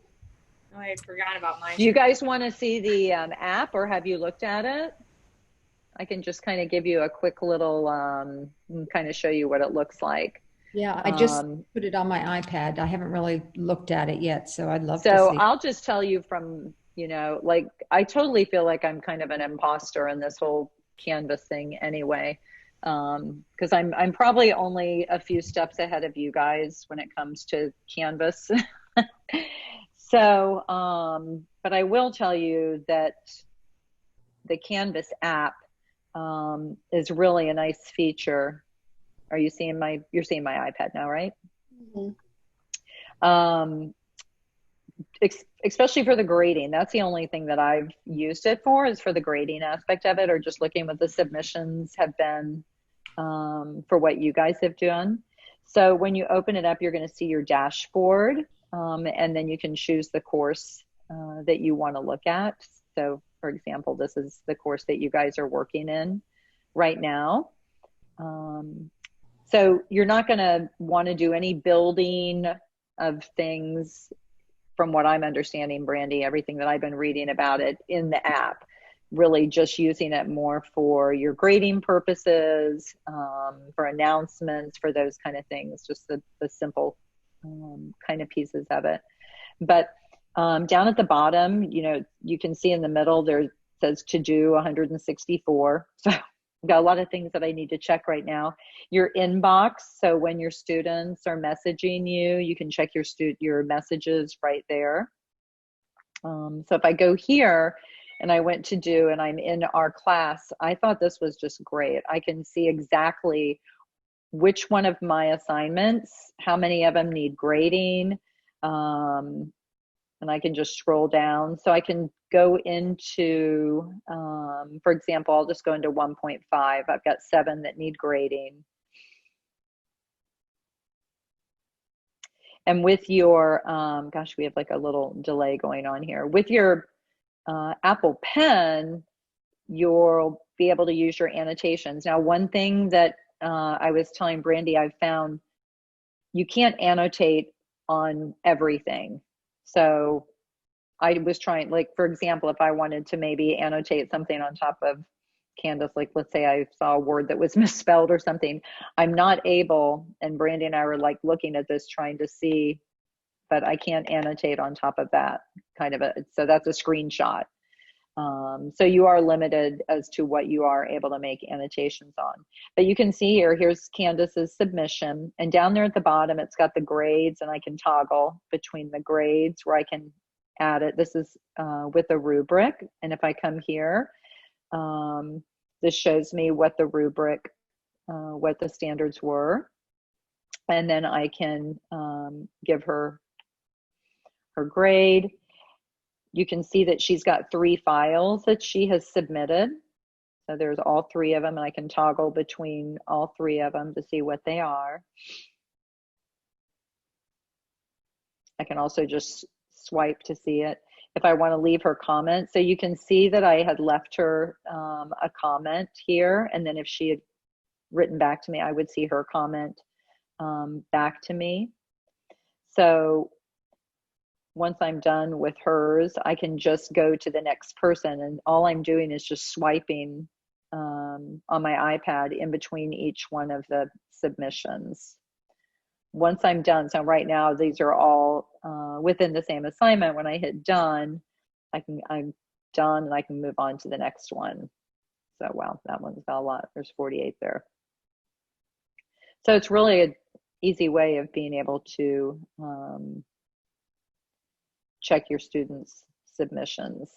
[SPEAKER 1] Oh, I forgot about mine.
[SPEAKER 3] Do you guys want to see the app, or have you looked at it? I can just kind of give you a quick little kind of show you what it looks like.
[SPEAKER 2] Yeah, I just put it on my iPad. I haven't really looked at it yet, so I'd love to see.
[SPEAKER 3] So I'll just tell you from, I totally feel like I'm kind of an imposter in this whole Canvas thing anyway, because I'm probably only a few steps ahead of you guys when it comes to Canvas. So, but I will tell you that the Canvas app is really a nice feature. Are you seeing you're seeing my iPad now, right?
[SPEAKER 4] Mm-hmm.
[SPEAKER 3] especially for the grading. That's the only thing that I've used it for, is for the grading aspect of it, or just looking what the submissions have been for what you guys have done. So when you open it up, you're going to see your dashboard, and then you can choose the course that you want to look at. So for example, this is the course that you guys are working in right now. So you're not going to want to do any building of things, from what I'm understanding, Brandy, everything that I've been reading about it in the app, really just using it more for your grading purposes, for announcements, for those kind of things, just the simple kind of pieces of it. But down at the bottom, you can see in the middle, there says to do 164. So I've got a lot of things that I need to check right now. Your inbox, so when your students are messaging you, you can check your messages right there. So if I go here and I went to do, and I'm in our class, I thought this was just great. I can see exactly which one of my assignments, how many of them need grading, and I can just scroll down. So I can go into, for example, I'll just go into 1.5. I've got 7 that need grading. And with your, gosh, we have like a little delay going on here. With your Apple Pen, you'll be able to use your annotations. Now, one thing that I was telling Brandy, I've found you can't annotate on everything. So I was trying, like, for example, if I wanted to maybe annotate something on top of Candace, like let's say I saw a word that was misspelled or something, I'm not able, and Brandy and I were like looking at this trying to see, but I can't annotate on top of that kind of so that's a screenshot. So you are limited as to what you are able to make annotations on. But you can see here's Candace's submission, and down there at the bottom, it's got the grades, and I can toggle between the grades where I can add it. This is with a rubric, and if I come here, this shows me what the rubric, what the standards were, and then I can give her grade. You can see that she's got 3 files that she has submitted. So there's all 3 of them, and I can toggle between all 3 of them to see what they are. I can also just swipe to see it. If I want to leave her comment, so you can see that I had left her a comment here, and then if she had written back to me, I would see her comment back to me. So once I'm done with hers, I can just go to the next person, and all I'm doing is just swiping on my iPad in between each one of the submissions. Once I'm done, so right now these are all within the same assignment. When I hit done, I'm done, and I can move on to the next one. So wow, that one's got a lot. There's 48 there. So it's really an easy way of being able to check your students' submissions.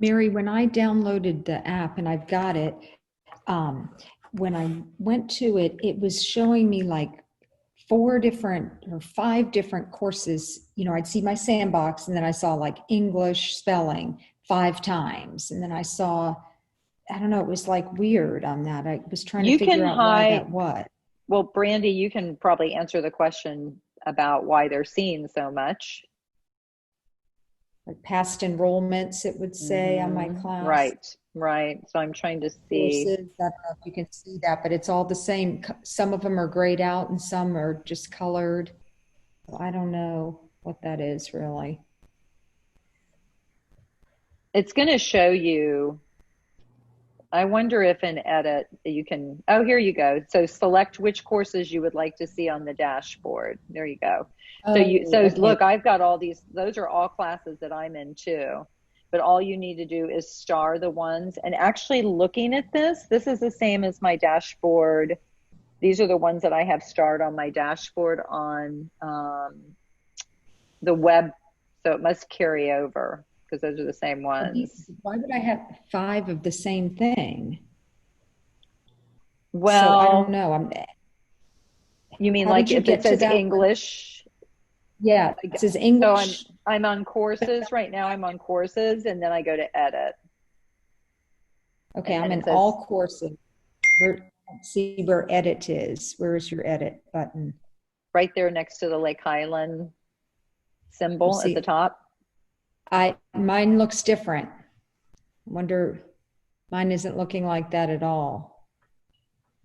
[SPEAKER 2] Mary, when I downloaded the app and I've got it, when I went to it, it was showing me like 4 different or 5 different courses. I'd see my sandbox, and then I saw like English spelling 5 times. And then I saw, I don't know, it was like weird on that. I was trying to figure out why that was.
[SPEAKER 3] Well, Brandy, you can probably answer the question about why they're seeing so much.
[SPEAKER 2] Like past enrollments, it would say on my class.
[SPEAKER 3] Right. So I'm trying to see.
[SPEAKER 2] Courses, I don't know if you can see that, but it's all the same. Some of them are grayed out and some are just colored. I don't know what that is really.
[SPEAKER 3] It's going to show you. I wonder if in edit you can, oh, here you go. So select which courses you would like to see on the dashboard. There you go. Okay. Look, I've got all these, those are all classes that I'm in too, but all you need to do is star the ones. And actually looking at this is the same as my dashboard. These are the ones that I have starred on my dashboard on the web. So it must carry over, because those are the same ones.
[SPEAKER 2] Why would I have 5 of the same thing?
[SPEAKER 3] Well,
[SPEAKER 2] so I don't know.
[SPEAKER 3] You mean like if it says English?
[SPEAKER 2] Yeah, it says
[SPEAKER 3] So
[SPEAKER 2] English.
[SPEAKER 3] I'm on courses right now. I'm on courses, and then I go to edit,
[SPEAKER 2] Okay,
[SPEAKER 3] and
[SPEAKER 2] I'm
[SPEAKER 3] then
[SPEAKER 2] in
[SPEAKER 3] it says
[SPEAKER 2] all courses. Where, let's see where edit is. Where is your edit button?
[SPEAKER 3] right there next to the Lake Highland symbol at the
[SPEAKER 2] See,
[SPEAKER 3] top.
[SPEAKER 2] mine looks different. Wonder, mine isn't looking like that at all.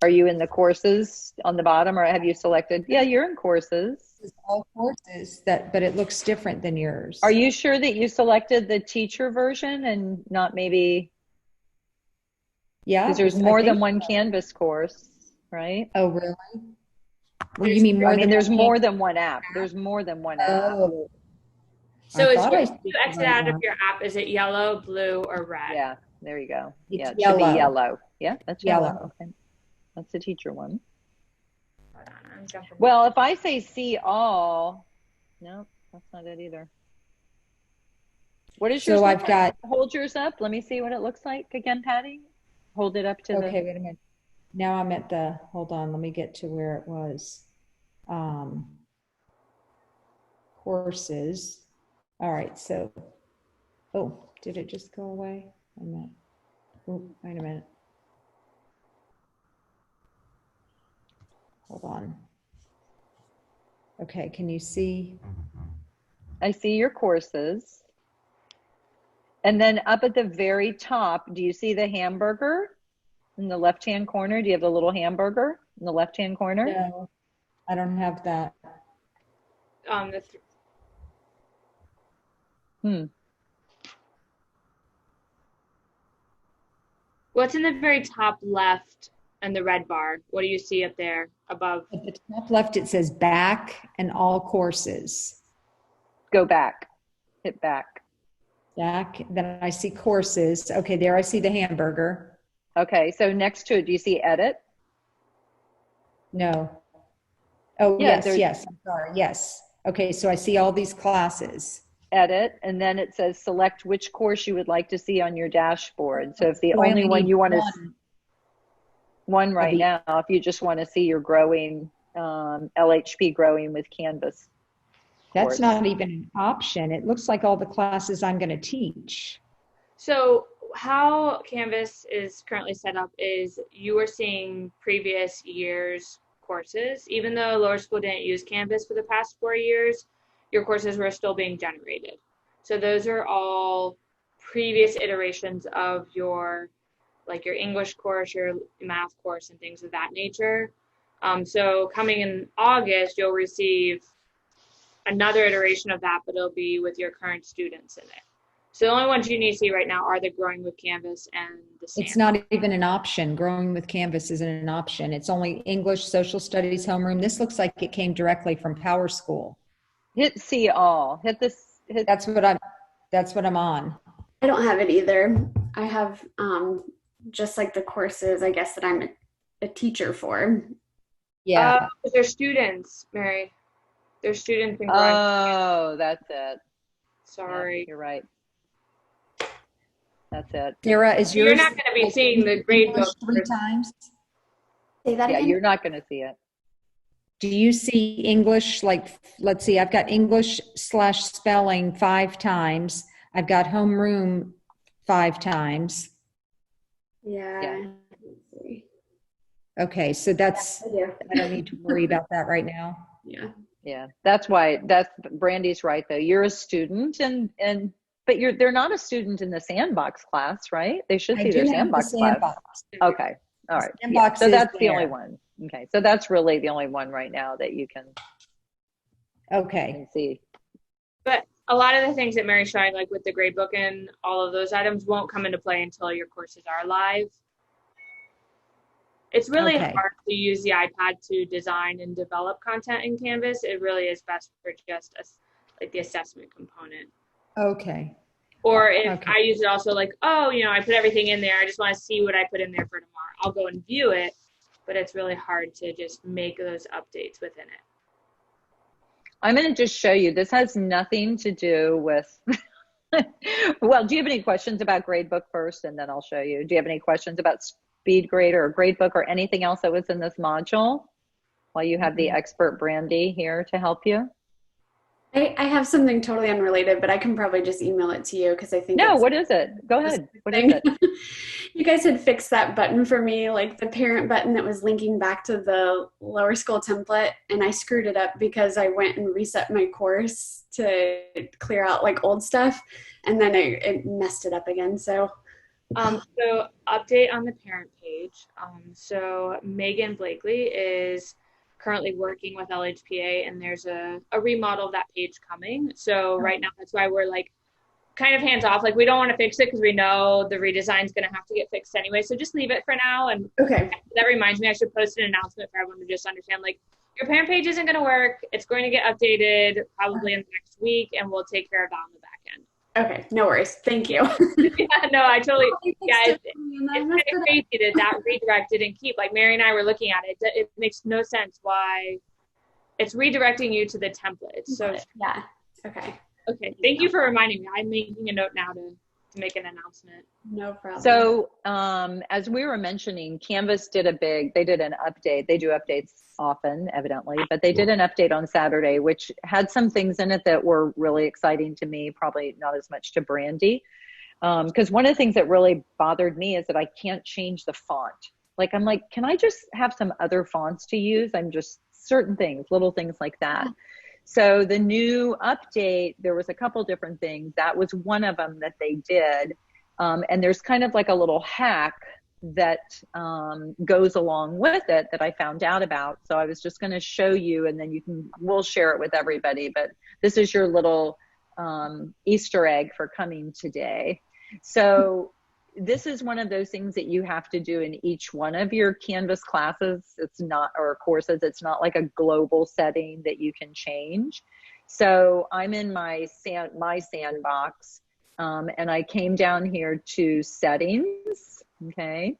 [SPEAKER 3] Are you in the courses on the bottom, or have you selected? Yeah, you're in courses.
[SPEAKER 2] It's all courses that, but it looks different than yours.
[SPEAKER 3] Are you sure that you selected the teacher version and not maybe,
[SPEAKER 2] Yeah,
[SPEAKER 3] because there's
[SPEAKER 2] I
[SPEAKER 3] more than
[SPEAKER 2] think
[SPEAKER 3] one
[SPEAKER 2] so.
[SPEAKER 3] Canvas course, right?
[SPEAKER 2] Oh, really? Well, you
[SPEAKER 1] There's
[SPEAKER 2] mean
[SPEAKER 3] I
[SPEAKER 2] more
[SPEAKER 3] mean,
[SPEAKER 2] than
[SPEAKER 3] there's
[SPEAKER 2] one
[SPEAKER 3] more
[SPEAKER 2] hand?
[SPEAKER 3] than one app. There's more than one app.
[SPEAKER 2] Oh, I
[SPEAKER 1] So is
[SPEAKER 2] thought I
[SPEAKER 1] your,
[SPEAKER 2] said
[SPEAKER 1] you
[SPEAKER 2] the
[SPEAKER 1] exit
[SPEAKER 2] right
[SPEAKER 1] out of
[SPEAKER 2] one.
[SPEAKER 1] your app, is it yellow, blue, or red?
[SPEAKER 3] Yeah, there you go.
[SPEAKER 2] It's
[SPEAKER 3] Yeah, it should be
[SPEAKER 2] yellow.
[SPEAKER 3] yellow. Yeah, that's yellow.
[SPEAKER 2] Yellow.
[SPEAKER 3] Okay. That's the teacher one.
[SPEAKER 1] Hold on, I'm jumping.
[SPEAKER 3] Well, if I say see all, no, that's not it either. What is yours
[SPEAKER 2] So
[SPEAKER 3] look
[SPEAKER 2] I've got,
[SPEAKER 3] like? Hold yours up. Let me see what it looks like again, Patty. Hold it up to
[SPEAKER 2] okay, wait a minute. Now I'm at the, hold on, let me get to where it was. Courses. All right, so, oh, did it just go away? I'm at, oh, wait a minute. Hold on. Okay, can you see?
[SPEAKER 3] I see your courses. And then up at the very top, do you see the hamburger in the left-hand corner? Do you have the little hamburger in the left-hand corner?
[SPEAKER 2] No, I don't have that.
[SPEAKER 1] The
[SPEAKER 3] Hmm.
[SPEAKER 1] What's in the very top left and the red bar? What do you see up there above?
[SPEAKER 2] At the top left, it says back and all courses.
[SPEAKER 3] Go back. Hit back.
[SPEAKER 2] Back, then I see courses. Okay, there I see the hamburger.
[SPEAKER 3] Okay, so next to it, do you see edit?
[SPEAKER 2] No. Oh,
[SPEAKER 3] Yeah,
[SPEAKER 2] yes,
[SPEAKER 3] there's
[SPEAKER 2] yes, I'm sorry, yes. Okay, so I see all these classes.
[SPEAKER 3] edit, and then it says select which course you would like to see on your dashboard. So if the
[SPEAKER 2] So I
[SPEAKER 3] only one
[SPEAKER 2] need
[SPEAKER 3] you want to, one
[SPEAKER 2] of
[SPEAKER 3] right
[SPEAKER 2] each.
[SPEAKER 3] now, if you just want to see your growing, LHP growing with Canvas
[SPEAKER 2] That's
[SPEAKER 3] course.
[SPEAKER 2] not even an option. It looks like all the classes I'm going to teach.
[SPEAKER 1] So how Canvas is currently set up is you are seeing previous years' courses. Even though lower school didn't use Canvas for the past 4 years, your courses were still being generated. So those are all previous iterations of your, like your English course, your math course, and things of that nature. So coming in August, you'll receive another iteration of that, but it'll be with your current students in it. So the only ones you need to see right now are the Growing with Canvas and the
[SPEAKER 2] It's
[SPEAKER 1] Sand.
[SPEAKER 2] not even an option. Growing with Canvas isn't an option. It's only English, social studies, homeroom. This looks like it came directly from Power School.
[SPEAKER 3] Hit see all. Hit this. Hit.
[SPEAKER 2] That's what I'm on.
[SPEAKER 4] I don't have it either. I have just like the courses, I guess, that I'm a teacher for.
[SPEAKER 2] Yeah.
[SPEAKER 1] They're students, Mary. They're students in Growing.
[SPEAKER 3] Oh, that's it.
[SPEAKER 1] Sorry.
[SPEAKER 3] Yeah, you're right. That's it.
[SPEAKER 2] Sarah, is yours?
[SPEAKER 1] You're not going to be seeing the grade
[SPEAKER 2] English
[SPEAKER 1] book.
[SPEAKER 2] 3 times?
[SPEAKER 4] Say that
[SPEAKER 3] Yeah,
[SPEAKER 4] again?
[SPEAKER 3] you're not going to see it.
[SPEAKER 2] Do you see English, like, let's see, I've got English/spelling 5 times. I've got homeroom 5 times.
[SPEAKER 4] Yeah.
[SPEAKER 3] Yeah.
[SPEAKER 4] Let's see.
[SPEAKER 2] Okay, so that's,
[SPEAKER 4] I do.
[SPEAKER 2] I don't need to worry about that right now.
[SPEAKER 4] Yeah.
[SPEAKER 3] Yeah, that's why. That's Brandy's right though. You're a student, but they're not a student in the sandbox class, right? They should
[SPEAKER 2] I
[SPEAKER 3] see
[SPEAKER 2] do
[SPEAKER 3] their
[SPEAKER 2] have the
[SPEAKER 3] sandbox class.
[SPEAKER 2] sandbox.
[SPEAKER 3] Okay, all right. Yeah.
[SPEAKER 2] Sandbox
[SPEAKER 3] So
[SPEAKER 2] is
[SPEAKER 3] that's the only
[SPEAKER 2] there.
[SPEAKER 3] one. Okay, so that's really the only one right now that you can
[SPEAKER 2] Okay,
[SPEAKER 3] see.
[SPEAKER 1] But a lot of the things that Mary's showing, like with the grade book and all of those items, won't come into play until your courses are live. It's really
[SPEAKER 2] Okay.
[SPEAKER 1] hard to use the iPad to design and develop content in Canvas. It really is best for just like the assessment component.
[SPEAKER 2] okay.
[SPEAKER 1] Or if
[SPEAKER 2] Okay.
[SPEAKER 1] I use it also like, oh, I put everything in there. I just want to see what I put in there for tomorrow. I'll go and view it, but it's really hard to just make those updates within it.
[SPEAKER 3] I'm going to just show you. This has nothing to do with. Well, do you have any questions about Gradebook first, and then I'll show you? Do you have any questions about SpeedGrade or Gradebook or anything else that was in this module? While you have the expert Brandy here to help you.
[SPEAKER 4] I have something totally unrelated, but I can probably just email it to you because I think
[SPEAKER 3] No,
[SPEAKER 4] it's
[SPEAKER 3] what is it? Go
[SPEAKER 4] just
[SPEAKER 3] ahead.
[SPEAKER 4] a
[SPEAKER 3] What is
[SPEAKER 4] thing.
[SPEAKER 3] it?
[SPEAKER 4] You guys had fixed that button for me, like the parent button that was linking back to the lower school template, and I screwed it up because I went and reset my course to clear out like old stuff, and then it messed it up again. So,
[SPEAKER 1] So update on the parent page. So Megan Blakely is currently working with LHPA, and there's a remodel of that page coming. So right now, that's why we're like kind of hands off. Like we don't want to fix it because we know the redesign is going to have to get fixed anyway. So just leave it for now. And
[SPEAKER 4] okay.
[SPEAKER 1] that reminds me, I should post an announcement for everyone to just understand, like, your parent page isn't going to work. It's going to get updated probably in the next week, and we'll take care of that on the back end.
[SPEAKER 4] Okay, no worries. Thank you.
[SPEAKER 1] Yeah, no, I totally, yeah, it's kind of
[SPEAKER 4] It
[SPEAKER 1] crazy that redirect didn't keep. Like Mary and I were looking at it. It makes no sense why it's redirecting you to the template. So
[SPEAKER 4] yeah. Okay.
[SPEAKER 1] okay, thank you for reminding me. I'm making a note now to make an announcement.
[SPEAKER 4] No problem.
[SPEAKER 3] So as we were mentioning, Canvas did they did an update. They do updates often, evidently, but they did an update on Saturday, which had some things in it that were really exciting to me, probably not as much to Brandy. Because one of the things that really bothered me is that I can't change the font. Like, I'm like, can I just have some other fonts to use? I'm just certain things, little things like that. So the new update, there was a couple different things. That was one of them that they did. And there's kind of like a little hack that goes along with it that I found out about. So I was just going to show you, and then we'll share it with everybody. But this is your little Easter egg for coming today. So this is one of those things that you have to do in each one of your Canvas classes. It's not, or courses, it's not like a global setting that you can change. So I'm in my sandbox, and I came down here to settings, okay?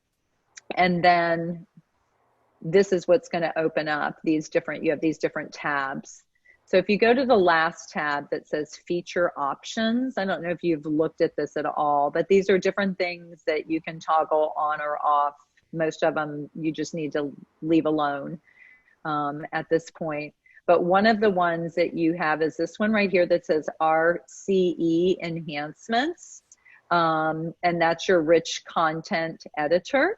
[SPEAKER 3] And then this is what's going to open up you have these different tabs. So if you go to the last tab that says feature options, I don't know if you've looked at this at all, but these are different things that you can toggle on or off. Most of them you just need to leave alone at this point. But one of the ones that you have is this one right here that says RCE enhancements. And that's your rich content editor.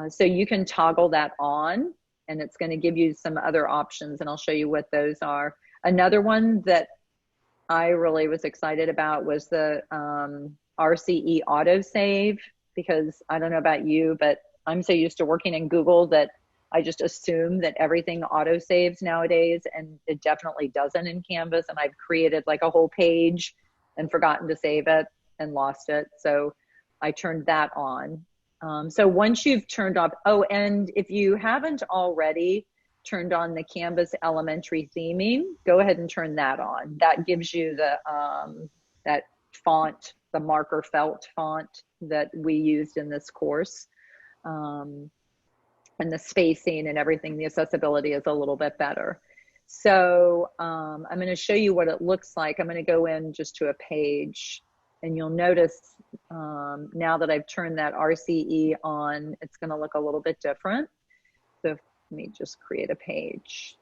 [SPEAKER 3] So you can toggle that on, and it's going to give you some other options, and I'll show you what those are. Another one that I really was excited about was the RCE autosave, because I don't know about you, but I'm so used to working in Google that I just assume that everything autosaves nowadays, and it definitely doesn't in Canvas. And I've created like a whole page and forgotten to save it and lost it. So I turned that on. So once you've turned off, and if you haven't already turned on the Canvas elementary theming, go ahead and turn that on. That gives you the that font, the marker felt font that we used in this course. And the spacing and everything, the accessibility is a little bit better. So I'm going to show you what it looks like. I'm going to go in just to a page, and you'll notice now that I've turned that RCE on, it's going to look a little bit different. So let me just create a page.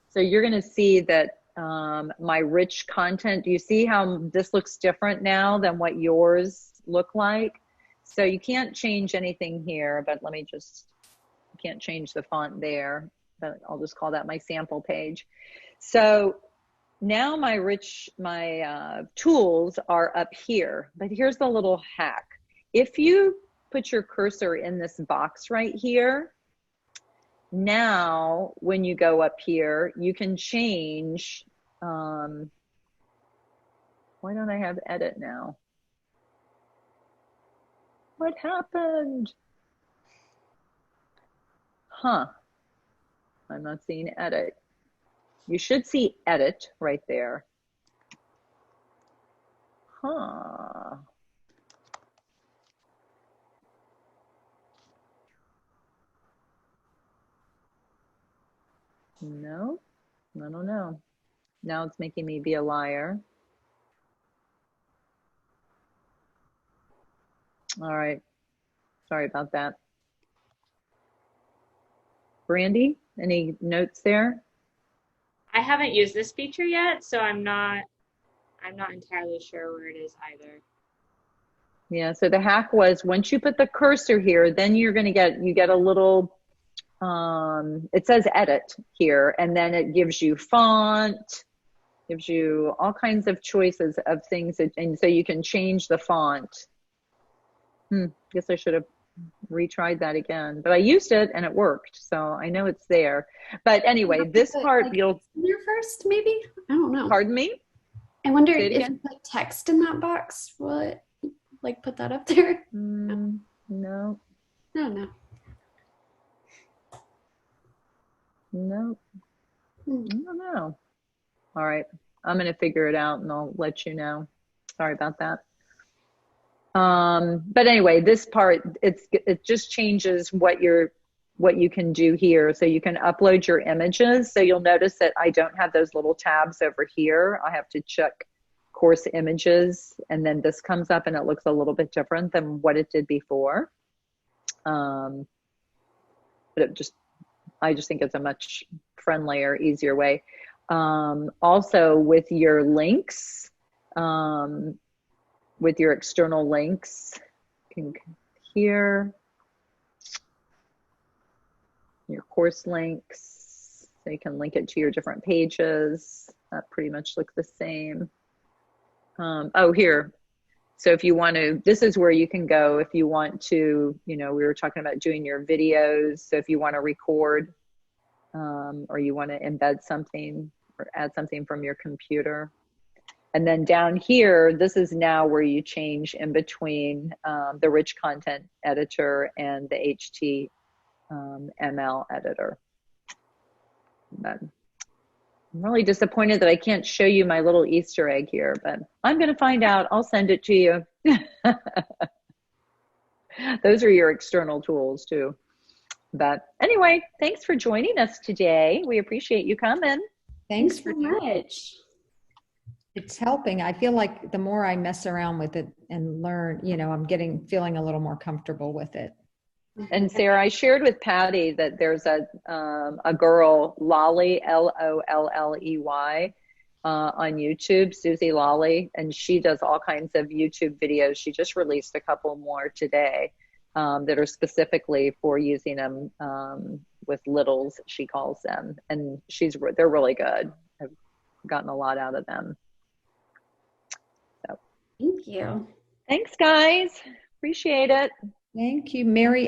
[SPEAKER 3] So you're going to see that my rich content, do you see how this looks different now than what yours look like? So you can't change anything here, but let me just, you can't change the font there, but I'll just call that my sample page. So now my tools are up here, but here's the little hack. If you put your cursor in this box right here, now when you go up here, you can change, why don't I have edit now? What happened? Huh, I'm not seeing edit. You should see edit right there. Huh. No, I don't know. Now it's making me be a liar. All right. Sorry about that. Brandy, any notes there?
[SPEAKER 1] I haven't used this feature yet, so I'm not entirely sure where it is either.
[SPEAKER 3] Yeah, so the hack was once you put the cursor here, then you're going to get a little, it says edit here, and then it gives you font, gives you all kinds of choices of things, and so you can change the font. Guess I should have retried that again, but I used it and it worked, so I know it's there. But anyway, this part
[SPEAKER 4] like,
[SPEAKER 3] you'll
[SPEAKER 4] there first, maybe. I don't know.
[SPEAKER 3] pardon me.
[SPEAKER 4] I wonder
[SPEAKER 3] Say it
[SPEAKER 4] if
[SPEAKER 3] again?
[SPEAKER 4] you put text in that box, will it like put that up there?
[SPEAKER 3] No.
[SPEAKER 4] No.
[SPEAKER 3] No. I don't know. All right, I'm going to figure it out and I'll let you know. Sorry about that. But anyway, this part, it just changes what you can do here. So you can upload your images. So you'll notice that I don't have those little tabs over here. I have to check course images, and then this comes up and it looks a little bit different than what it did before. But I just think it's a much friendlier, easier way. Also with your links, with your external links, here, your course links, so you can link it to your different pages. That pretty much looks the same. Oh, here. So if you want to, this is where you can go if you want to, we were talking about doing your videos. So if you want to record, or you want to embed something or add something from your computer. And then down here, this is now where you change in between the rich content editor and the HTML editor. But I'm really disappointed that I can't show you my little Easter egg here, but I'm going to find out. I'll send it to you. Those are your external tools too. But anyway, thanks for joining us today. We appreciate you coming.
[SPEAKER 2] Thanks for
[SPEAKER 4] so much.
[SPEAKER 2] It's helping. I feel like the more I mess around with it and learn, I'm feeling a little more comfortable with it.
[SPEAKER 3] And Sarah, I shared with Patty that there's a girl, Lolley, Lolley, on YouTube, Susie Lolley, and she does all kinds of YouTube videos. She just released a couple more today that are specifically for using them with littles, she calls them, and they're really good. I've gotten a lot out of them. So,
[SPEAKER 4] Thank you.
[SPEAKER 3] thanks, guys. Appreciate it.
[SPEAKER 2] Thank you, Mary.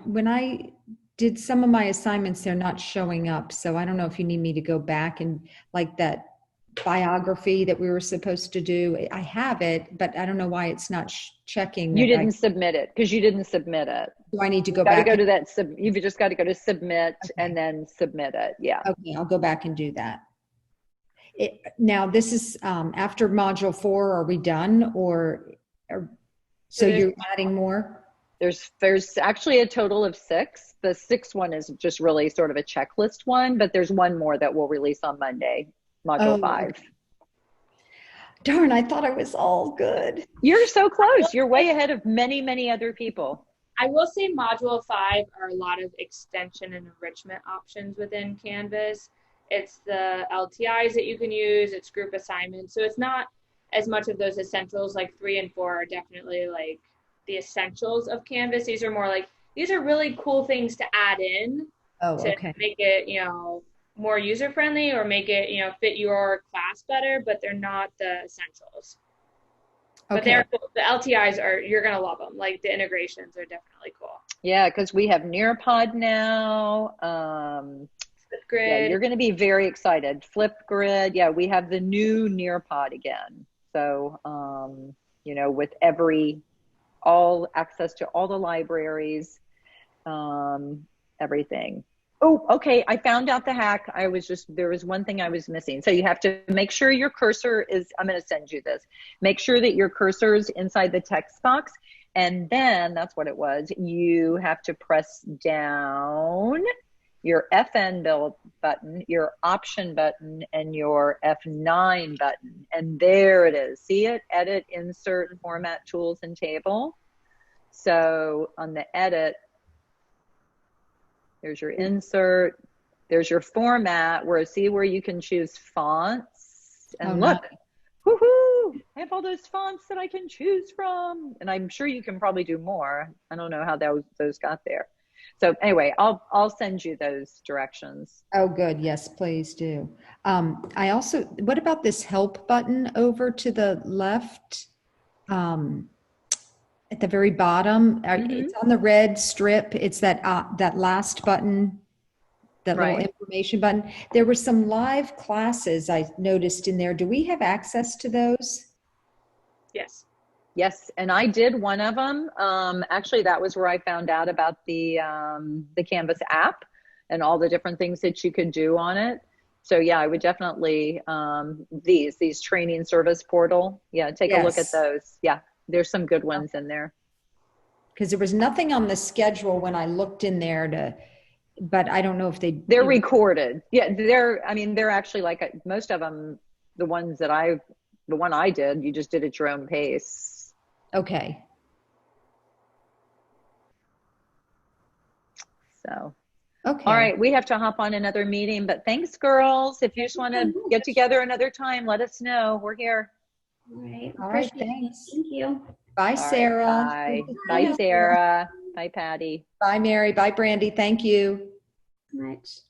[SPEAKER 2] When I did some of my assignments, they're not showing up. So I don't know if you need me to go back and like that biography that we were supposed to do. I have it, but I don't know why it's not checking.
[SPEAKER 3] You didn't submit it because you didn't submit it.
[SPEAKER 2] Do I need to go
[SPEAKER 3] back?
[SPEAKER 2] back?
[SPEAKER 3] You've just got to go to submit and then submit it. Yeah.
[SPEAKER 2] Okay, I'll go back and do that. Now this is after module 4. Are we done so you're adding more?
[SPEAKER 3] There's actually a total of 6. The 6th one is just really sort of a checklist one, but there's one more that we'll release on Monday, module 5.
[SPEAKER 2] Darn, I thought I was all good.
[SPEAKER 3] You're so close. You're way ahead of many, many other people.
[SPEAKER 1] I will say module 5 are a lot of extension and enrichment options within Canvas. It's the LTIs that you can use, it's group assignments. So it's not as much of those essentials. Like 3 and 4 are definitely like the essentials of Canvas. These are more like, these are really cool things to add in to make it, more user-friendly or make it, fit your class better, but they're not the essentials. But the LTIs you're going to love them. Like the integrations are definitely cool.
[SPEAKER 3] Yeah, because we have Nearpod now.
[SPEAKER 1] Flipgrid.
[SPEAKER 3] Yeah, you're going to be very excited. Flipgrid. Yeah, we have the new Nearpod again. So, with all access to all the libraries, everything. Oh, okay. I found out the hack. There was one thing I was missing. So you have to make sure your cursor I'm going to send you this. Make sure that your cursor is inside the text box. And then that's what it was. You have to press down your FN button, your option button, and your F9 button. And there it is. See it? Edit, insert, format, tools, and table. So on the edit, there's your insert, there's your format, where see where you can choose fonts, and
[SPEAKER 2] Oh,
[SPEAKER 3] look, woohoo, I have all those fonts that I can choose from. And I'm sure you can probably do more. I don't know how those got there. So anyway, I'll send you those directions.
[SPEAKER 2] Oh, good. Yes, please do. I also, what about this help button over to the left? At the very bottom, it's on the red strip. It's that last button, that little
[SPEAKER 3] Right.
[SPEAKER 2] information button. There were some live classes I noticed in there. Do we have access to those?
[SPEAKER 1] Yes.
[SPEAKER 3] Yes, and I did one of them. Actually, that was where I found out about the Canvas app and all the different things that you could do on it. So yeah, I would definitely these training service portal. Yeah, take a look at
[SPEAKER 2] Yes.
[SPEAKER 3] those. Yeah, there's some good ones in there.
[SPEAKER 2] Because there was nothing on the schedule when I looked in there but I don't know if
[SPEAKER 3] They're recorded. Yeah, they're actually like most of them. The one I did, you just did at your own pace.
[SPEAKER 2] Okay.
[SPEAKER 3] So.
[SPEAKER 2] Okay.
[SPEAKER 3] All right, we have to hop on another meeting, but thanks, girls. If you just want to get together another time, let us know. We're here.
[SPEAKER 4] All right.
[SPEAKER 2] All right,
[SPEAKER 4] Appreciate it.
[SPEAKER 2] thanks.
[SPEAKER 4] Thank you.
[SPEAKER 2] Bye,
[SPEAKER 3] All
[SPEAKER 2] Sarah.
[SPEAKER 3] right, bye. Bye, Sarah. Bye, Patty.
[SPEAKER 2] Bye, Mary. Bye, Brandy. Thank you.
[SPEAKER 4] Much.